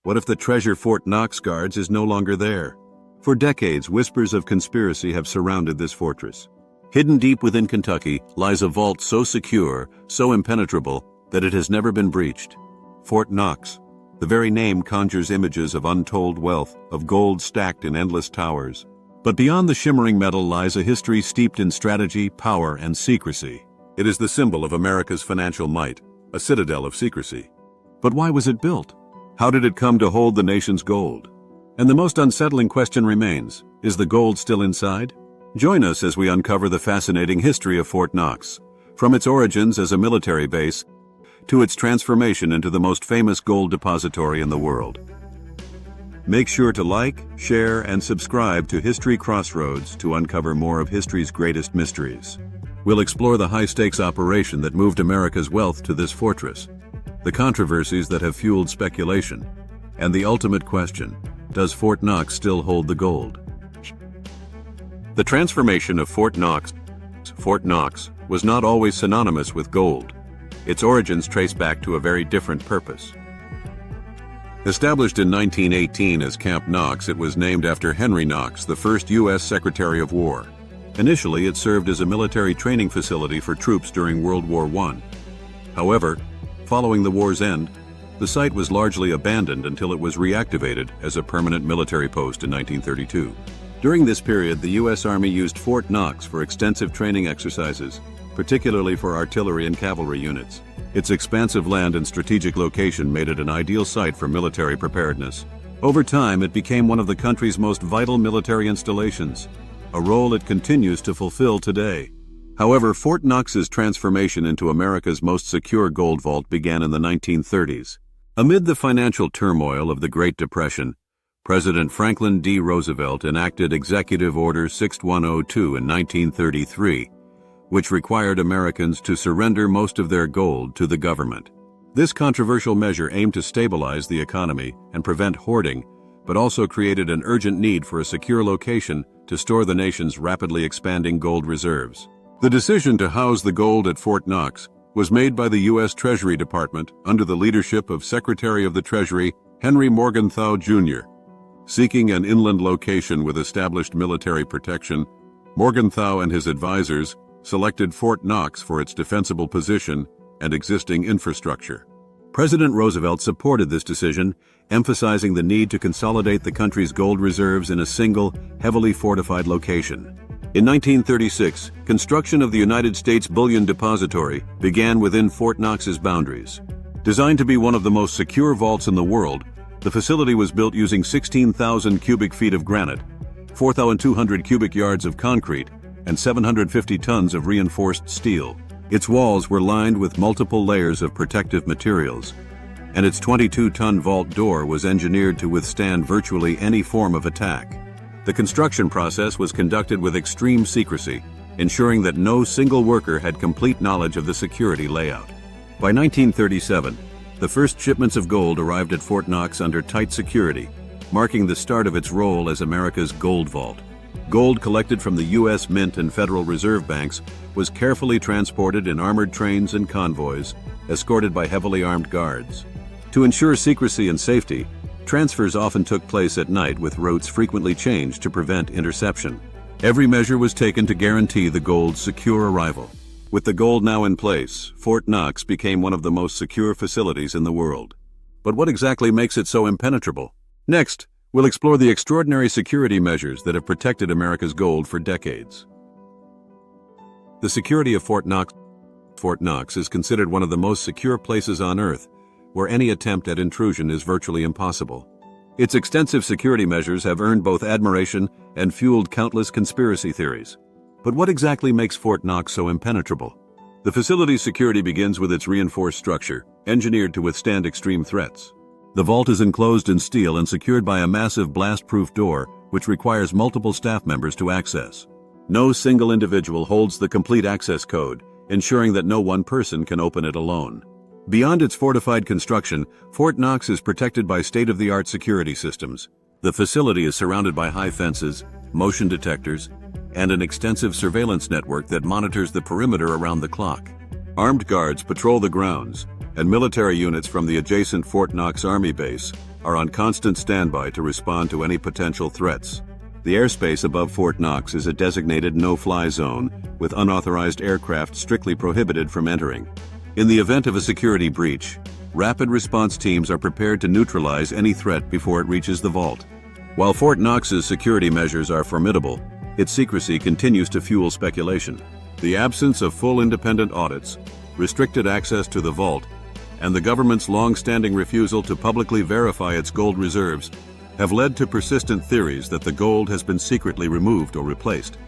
What if the treasure Fort Knox guards is no longer there? For decades, whispers of conspiracy have surrounded this fortress. Hidden deep within Kentucky lies a vault so secure, so impenetrable, that it has never been breached. Fort Knox. The very name conjures images of untold wealth, of gold stacked in endless towers. But beyond the shimmering metal lies a history steeped in strategy, power, and secrecy. It is the symbol of America's financial might, a citadel of secrecy. But why was it built? How did it come to hold the nation's gold? And the most unsettling question remains, is the gold still inside? Join us as we uncover the fascinating history of Fort Knox, from its origins as a military base to its transformation into the most famous gold depository in the world. Make sure to like, share, and subscribe to History Crossroads to uncover more of history's greatest mysteries. We'll explore the high-stakes operation that moved America's wealth to this fortress, the controversies that have fueled speculation, and the ultimate question, does Fort Knox still hold the gold? The transformation of Fort Knox was not always synonymous with gold. Its origins trace back to a very different purpose. Established in 1918 as Camp Knox, it was named after Henry Knox, the first U.S. Secretary of War. Initially, it served as a military training facility for troops during World War I. However, following the war's end, the site was largely abandoned until it was reactivated as a permanent military post in 1932. During this period, the U.S. Army used Fort Knox for extensive training exercises, particularly for artillery and cavalry units. Its expansive land and strategic location made it an ideal site for military preparedness. Over time, it became one of the country's most vital military installations, a role it continues to fulfill today. However, Fort Knox's transformation into America's most secure gold vault began in the 1930s. Amid the financial turmoil of the Great Depression, President Franklin D. Roosevelt enacted Executive Order 6102 in 1933, which required Americans to surrender most of their gold to the government. This controversial measure aimed to stabilize the economy and prevent hoarding, but also created an urgent need for a secure location to store the nation's rapidly expanding gold reserves. The decision to house the gold at Fort Knox was made by the U.S. Treasury Department under the leadership of Secretary of the Treasury Henry Morgenthau, Jr. Seeking an inland location with established military protection, Morgenthau and his advisors selected Fort Knox for its defensible position and existing infrastructure. President Roosevelt supported this decision, emphasizing the need to consolidate the country's gold reserves in a single, heavily fortified location. In 1936, construction of the United States Bullion Depository began within Fort Knox's boundaries. Designed to be one of the most secure vaults in the world, the facility was built using 16,000 cubic feet of granite, 4,200 cubic yards of concrete, and 750 tons of reinforced steel. Its walls were lined with multiple layers of protective materials, and its 22-ton vault door was engineered to withstand virtually any form of attack. The construction process was conducted with extreme secrecy, ensuring that no single worker had complete knowledge of the security layout. By 1937, the first shipments of gold arrived at Fort Knox under tight security, marking the start of its role as America's gold vault. Gold collected from the U.S. Mint and Federal Reserve banks was carefully transported in armored trains and convoys, escorted by heavily armed guards. To ensure secrecy and safety, transfers often took place at night with routes frequently changed to prevent interception. Every measure was taken to guarantee the gold's secure arrival. With the gold now in place, Fort Knox became one of the most secure facilities in the world. But what exactly makes it so impenetrable? Next, we'll explore the extraordinary security measures that have protected America's gold for decades. The security of Fort Knox is considered one of the most secure places on Earth, where any attempt at intrusion is virtually impossible. Its extensive security measures have earned both admiration and fueled countless conspiracy theories. But what exactly makes Fort Knox so impenetrable? The facility's security begins with its reinforced structure, engineered to withstand extreme threats. The vault is enclosed in steel and secured by a massive blast-proof door, which requires multiple staff members to access. No single individual holds the complete access code, ensuring that no one person can open it alone. Beyond its fortified construction, Fort Knox is protected by state-of-the-art security systems. The facility is surrounded by high fences, motion detectors, and an extensive surveillance network that monitors the perimeter around the clock. Armed guards patrol the grounds, and military units from the adjacent Fort Knox Army base are on constant standby to respond to any potential threats. The airspace above Fort Knox is a designated no-fly zone, with unauthorized aircraft strictly prohibited from entering. In the event of a security breach, rapid response teams are prepared to neutralize any threat before it reaches the vault. While Fort Knox's security measures are formidable, its secrecy continues to fuel speculation. The absence of full independent audits, restricted access to the vault, and the government's long-standing refusal to publicly verify its gold reserves have led to persistent theories that the gold has been secretly removed or replaced.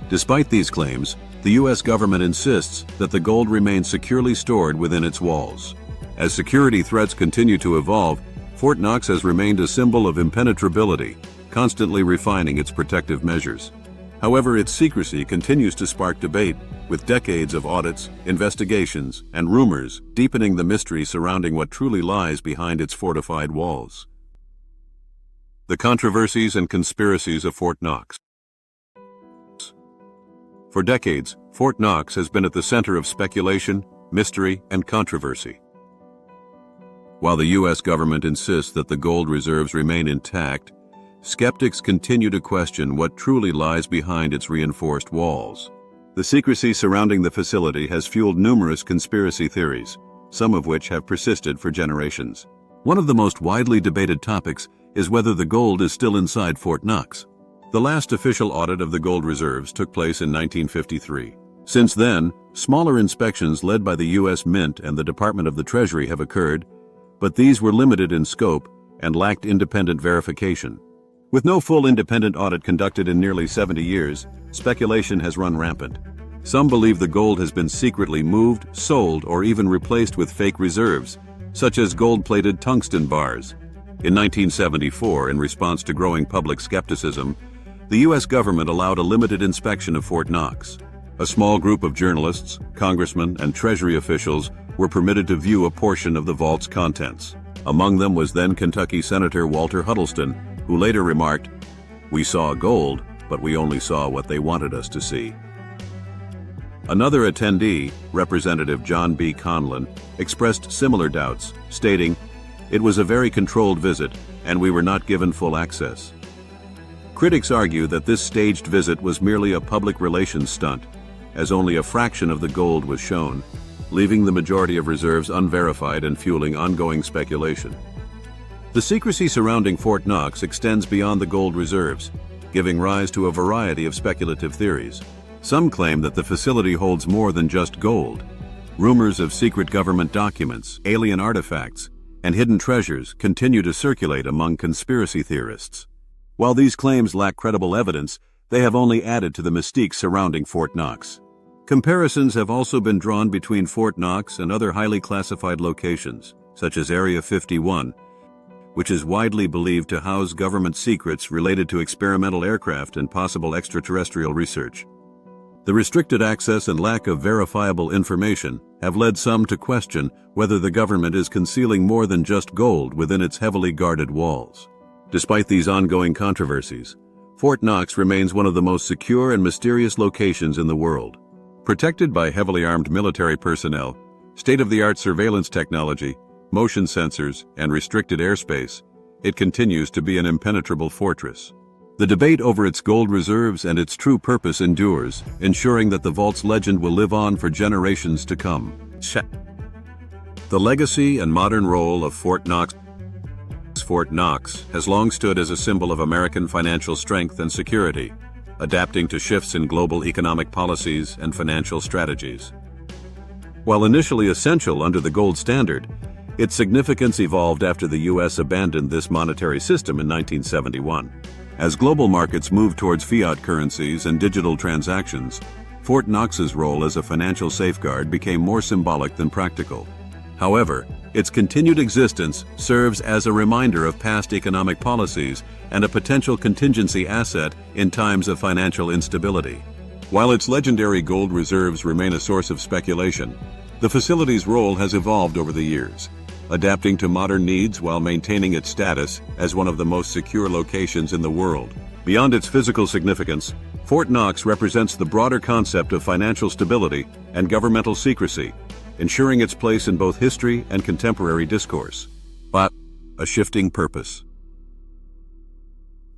Despite these claims, the U.S. government insists that the gold remains securely stored within its walls. As security threats continue to evolve, Fort Knox has remained a symbol of impenetrability, constantly refining its protective measures. However, its secrecy continues to spark debate, with decades of audits, investigations, and rumors deepening the mystery surrounding what truly lies behind its fortified walls. The controversies and conspiracies of Fort Knox. For decades, Fort Knox has been at the center of speculation, mystery, and controversy. While the U.S. government insists that the gold reserves remain intact, skeptics continue to question what truly lies behind its reinforced walls. The secrecy surrounding the facility has fueled numerous conspiracy theories, some of which have persisted for generations. One of the most widely debated topics is whether the gold is still inside Fort Knox. The last official audit of the gold reserves took place in 1953. Since then, smaller inspections led by the U.S. Mint and the Department of the Treasury have occurred, but these were limited in scope and lacked independent verification. With no full independent audit conducted in nearly 70 years, speculation has run rampant. Some believe the gold has been secretly moved, sold, or even replaced with fake reserves, such as gold-plated tungsten bars. In 1974, in response to growing public skepticism, the U.S. government allowed a limited inspection of Fort Knox. A small group of journalists, congressmen, and Treasury officials were permitted to view a portion of the vault's contents. Among them was then Kentucky Senator Walter Huddleston, who later remarked, "We saw gold, but we only saw what they wanted us to see." Another attendee, Representative John B. Conlon, expressed similar doubts, stating, "It was a very controlled visit, and we were not given full access." Critics argue that this staged visit was merely a public relations stunt, as only a fraction of the gold was shown, leaving the majority of reserves unverified and fueling ongoing speculation. The secrecy surrounding Fort Knox extends beyond the gold reserves, giving rise to a variety of speculative theories. Some claim that the facility holds more than just gold. Rumors of secret government documents, alien artifacts, and hidden treasures continue to circulate among conspiracy theorists. While these claims lack credible evidence, they have only added to the mystique surrounding Fort Knox. Comparisons have also been drawn between Fort Knox and other highly classified locations, such as Area 51, which is widely believed to house government secrets related to experimental aircraft and possible extraterrestrial research. The restricted access and lack of verifiable information have led some to question whether the government is concealing more than just gold within its heavily guarded walls. Despite these ongoing controversies, Fort Knox remains one of the most secure and mysterious locations in the world. Protected by heavily armed military personnel, state-of-the-art surveillance technology, motion sensors, and restricted airspace, it continues to be an impenetrable fortress. The debate over its gold reserves and its true purpose endures, ensuring that the vault's legend will live on for generations to come. The legacy and modern role of Fort Knox. Fort Knox has long stood as a symbol of American financial strength and security, adapting to shifts in global economic policies and financial strategies. While initially essential under the gold standard, its significance evolved after the U.S. abandoned this monetary system in 1971. As global markets moved towards fiat currencies and digital transactions, Fort Knox's role as a financial safeguard became more symbolic than practical. However, its continued existence serves as a reminder of past economic policies and a potential contingency asset in times of financial instability. While its legendary gold reserves remain a source of speculation, the facility's role has evolved over the years, adapting to modern needs while maintaining its status as one of the most secure locations in the world. Beyond its physical significance, Fort Knox represents the broader concept of financial stability and governmental secrecy, ensuring its place in both history and contemporary discourse. But a shifting purpose.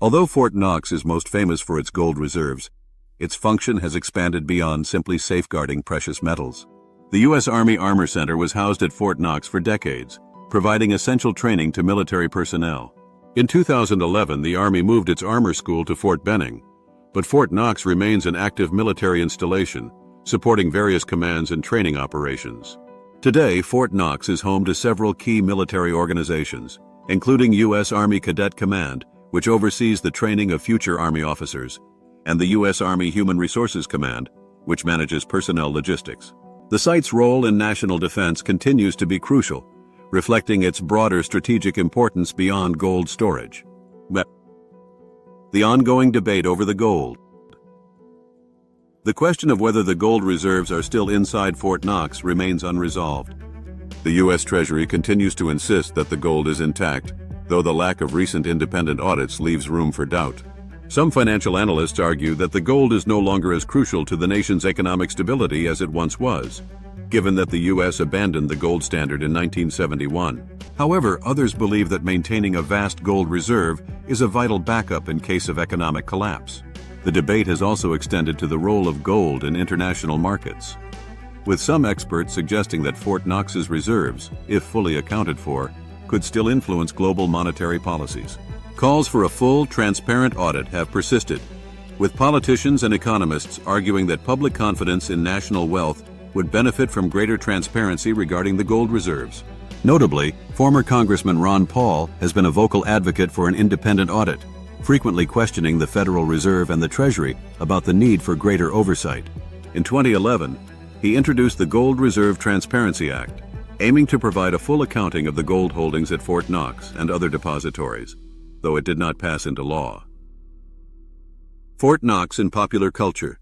Although Fort Knox is most famous for its gold reserves, its function has expanded beyond simply safeguarding precious metals. The U.S. Army Armor Center was housed at Fort Knox for decades, providing essential training to military personnel. In 2011, the Army moved its armor school to Fort Benning, but Fort Knox remains an active military installation, supporting various commands and training operations. Today, Fort Knox is home to several key military organizations, including U.S. Army Cadet Command, which oversees the training of future Army officers, and the U.S. Army Human Resources Command, which manages personnel logistics. The site's role in national defense continues to be crucial, reflecting its broader strategic importance beyond gold storage. The ongoing debate over the gold. The question of whether the gold reserves are still inside Fort Knox remains unresolved. The U.S. Treasury continues to insist that the gold is intact, though the lack of recent independent audits leaves room for doubt. Some financial analysts argue that the gold is no longer as crucial to the nation's economic stability as it once was, given that the U.S. abandoned the gold standard in 1971. However, others believe that maintaining a vast gold reserve is a vital backup in case of economic collapse. The debate has also extended to the role of gold in international markets, with some experts suggesting that Fort Knox's reserves, if fully accounted for, could still influence global monetary policies. Calls for a full, transparent audit have persisted, with politicians and economists arguing that public confidence in national wealth would benefit from greater transparency regarding the gold reserves. Notably, former Congressman Ron Paul has been a vocal advocate for an independent audit, frequently questioning the Federal Reserve and the Treasury about the need for greater oversight. In 2011, he introduced the Gold Reserve Transparency Act, aiming to provide a full accounting of the gold holdings at Fort Knox and other depositories, though it did not pass into law. Fort Knox in popular culture.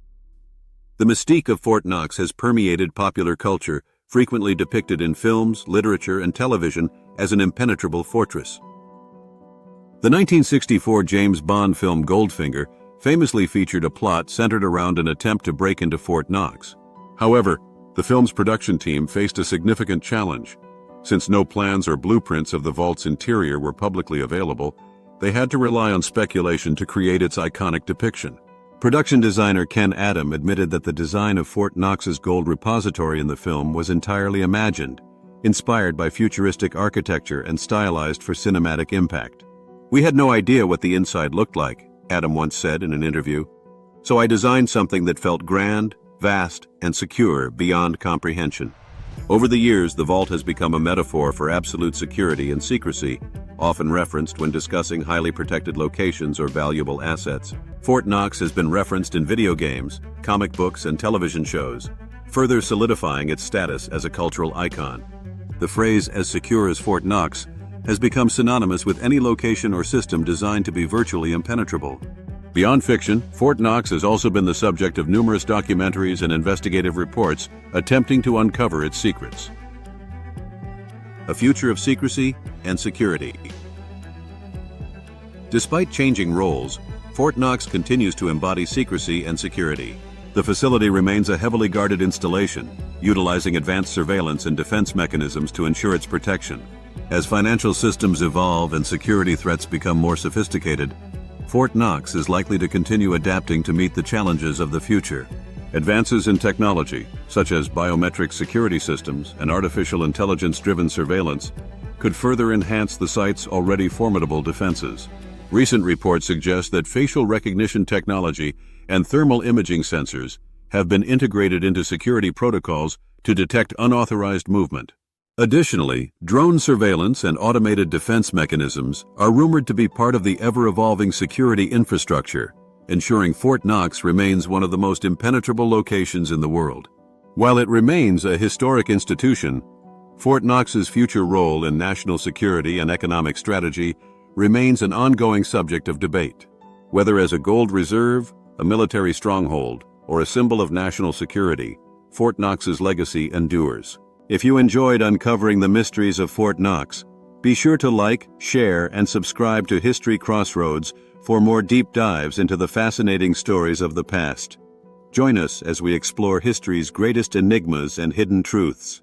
The mystique of Fort Knox has permeated popular culture, frequently depicted in films, literature, and television as an impenetrable fortress. The 1964 James Bond film Goldfinger famously featured a plot centered around an attempt to break into Fort Knox. However, the film's production team faced a significant challenge. Since no plans or blueprints of the vault's interior were publicly available, they had to rely on speculation to create its iconic depiction. Production designer Ken Adam admitted that the design of Fort Knox's gold repository in the film was entirely imagined, inspired by futuristic architecture and stylized for cinematic impact. "We had no idea what the inside looked like," Adam once said in an interview, "so I designed something that felt grand, vast, and secure beyond comprehension." Over the years, the vault has become a metaphor for absolute security and secrecy, often referenced when discussing highly protected locations or valuable assets. Fort Knox has been referenced in video games, comic books, and television shows, further solidifying its status as a cultural icon. The phrase "as secure as Fort Knox" has become synonymous with any location or system designed to be virtually impenetrable. Beyond fiction, Fort Knox has also been the subject of numerous documentaries and investigative reports attempting to uncover its secrets. A future of secrecy and security. Despite changing roles, Fort Knox continues to embody secrecy and security. The facility remains a heavily guarded installation, utilizing advanced surveillance and defense mechanisms to ensure its protection. As financial systems evolve and security threats become more sophisticated, Fort Knox is likely to continue adapting to meet the challenges of the future. Advances in technology, such as biometric security systems and artificial intelligence-driven surveillance, could further enhance the site's already formidable defenses. Recent reports suggest that facial recognition technology and thermal imaging sensors have been integrated into security protocols to detect unauthorized movement. Additionally, drone surveillance and automated defense mechanisms are rumored to be part of the ever-evolving security infrastructure, ensuring Fort Knox remains one of the most impenetrable locations in the world. While it remains a historic institution, Fort Knox's future role in national security and economic strategy remains an ongoing subject of debate. Whether as a gold reserve, a military stronghold, or a symbol of national security, Fort Knox's legacy endures. If you enjoyed uncovering the mysteries of Fort Knox, be sure to like, share, and subscribe to History Crossroads for more deep dives into the fascinating stories of the past. Join us as we explore history's greatest enigmas and hidden truths.